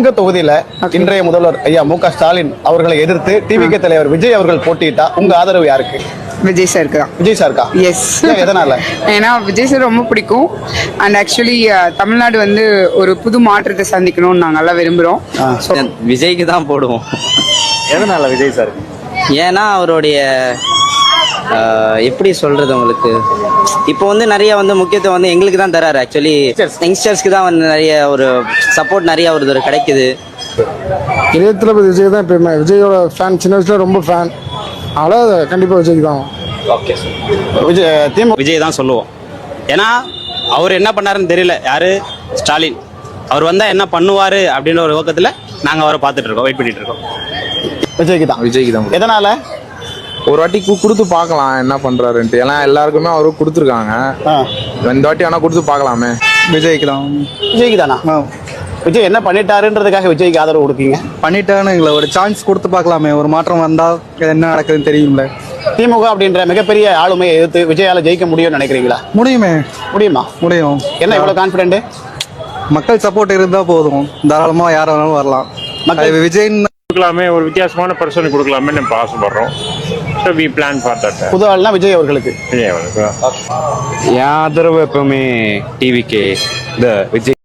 இந்த தொகுதியில இன்றைய முதல்வர் ஐயா மு க ஸ்டாலின் அவர்களை எதிர்த்து டிவிகே தலைவர் விஜய் அவர்கள் போட்டியிட்டா உங்க ஆதரவு யாருக்கு? விஜய் சாருக்கு தான். விஜய் சாருக்கா? எஸ். எதனால? ஏன்னா விஜய் சார் ரொம்ப பிடிக்கும். அண்ட் ஆக்சுவலி தமிழ்நாடு வந்து ஒரு புது மாற்றத்தை சந்திக்கணும்னு நாங்கள் எல்லாம் விரும்புகிறோம். விஜய்க்கு தான் போடுவோம். எதனால விஜய் சார்? ஏன்னா அவருடைய எப்படி சொல்றது உங்களுக்கு, இப்போ வந்து நிறைய வந்து முக்கியத்துவம் வந்து எங்களுக்கு தான் தராரு. ஆக்சுவலி யங்ஸ்டர்ஸ்க்கு தான் வந்து நிறைய ஒரு சப்போர்ட் நிறைய ஒரு கிடைக்குது. இளைய தளபதி விஜய் தான் எப்பயுமே விஜயோட ஃபேன், சின்ன வயசுல ரொம்ப ஃபேன். அதனால கண்டிப்பாக விஜய்க்கு தான். ஓகே. விஜய் தான் சொல்லுவோம். ஏன்னா அவர் என்ன பண்ணாருன்னு தெரியல. யாரு? ஸ்டாலின். அவர் வந்தா என்ன பண்ணுவாரு அப்படின்ற ஒரு நோக்கத்துல நாங்க அவரை பார்த்துட்டு இருக்கோம், வெயிட் பண்ணிட்டு இருக்கோம். விஜய்க்கு தான். விஜய்க்கு தான். எதனால? ஒரு வாட்டி கொடுத்து பார்க்கலாம் என்ன பண்றாருன்ட்டு. ஏன்னா எல்லாருக்குமே அவரு கொடுத்துருக்காங்க. இந்த வாட்டி வேணா கொடுத்து பார்க்கலாமே. விஜய்க்கு தான். விஜய்க்கு தானா? விஜய் என்ன பண்ணிட்டாருன்றதுக்காக விஜய்க்கு ஆதரவு கொடுக்கீங்க? பண்ணிட்டான்னு எங்களை ஒரு சான்ஸ் கொடுத்து பார்க்கலாமே, ஒரு மாற்றம் வந்தா என்ன நடக்குதுன்னு தெரியும்ல. திமுக அப்படின்ற மிகப்பெரிய ஆளுமையை எதிர்த்து விஜயால ஜெயிக்க முடியும்னு நினைக்கிறீங்களா? முடியுமே. முடியுமா? முடியும். என்ன இவ்வளவு கான்பிடென்ட்? மக்கள் சப்போர்ட் இருந்தா போதும், தாராளமா யார் வேணாலும் வரலாம். விஜய் கொடுக்கலாமே, ஒரு வித்தியாசமான பர்சனுக்கு கொடுக்கலாமே நம்ம ஆசைப்படுறோம். So we plan for that. புது ஆள்னா விஜய் அவர்களுக்கு. விஜய் அவர்களுக்கு என் ஆதரவு எப்பவுமே டிவிகே விஜய்.